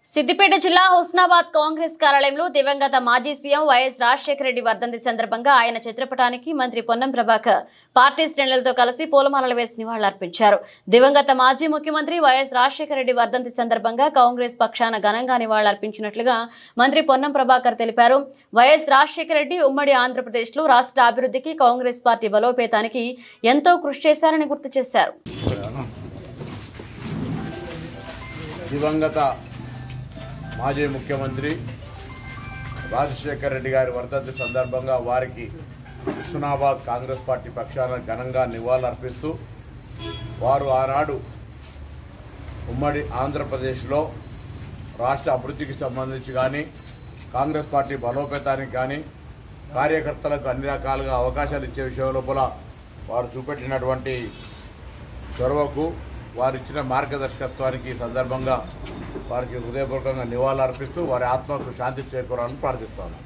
సిద్దిపేట జిల్లా హుస్నాబాద్ కాంగ్రెస్ కార్యాలయంలో దివంగత మాజీ సీఎం వైఎస్ రాజశేఖర రెడ్డి వర్ధంతి సందర్భంగా ఆయన చిత్రపటానికి మంత్రి పొన్నం ప్రభాకర్ పార్టీ శ్రేణులతో కలిసి పూలమాలలు వేసి నివాళులర్పించారు. దివంగత మాజీ ముఖ్యమంత్రి వైఎస్ రాజశేఖర రెడ్డి వర్ధంతి సందర్భంగా కాంగ్రెస్ పక్షాన ఘనంగా నివాళులర్పించినట్లుగా మంత్రి పొన్నం ప్రభాకర్ తెలిపారు. వైఎస్ రాజశేఖర రెడ్డి ఉమ్మడి ఆంధ్రప్రదేశ్లో రాష్ట్ర అభివృద్ధికి కాంగ్రెస్ పార్టీ బలోపేతానికి ఎంతో కృషి చేశారని గుర్తు చేశారు. మాజీ ముఖ్యమంత్రి రాజశేఖర రెడ్డి గారి వర్ధంతి సందర్భంగా వారికి హుస్నాబాద్ కాంగ్రెస్ పార్టీ పక్షాన ఘనంగా నివాళులర్పిస్తూ వారు ఆనాడు ఉమ్మడి ఆంధ్రప్రదేశ్లో రాష్ట్ర అభివృద్ధికి సంబంధించి కానీ కాంగ్రెస్ పార్టీ బలోపేతానికి కానీ కార్యకర్తలకు అన్ని రకాలుగా అవకాశాలు ఇచ్చే విషయం లోపల వారు చూపెట్టినటువంటి చొరవకు వారు ఇచ్చిన మార్గదర్శకత్వానికి సందర్భంగా వారికి హృదయపూర్వకంగా నివాళులర్పిస్తూ వారి ఆత్మకు శాంతి చేకూరాలని ప్రార్థిస్తాను.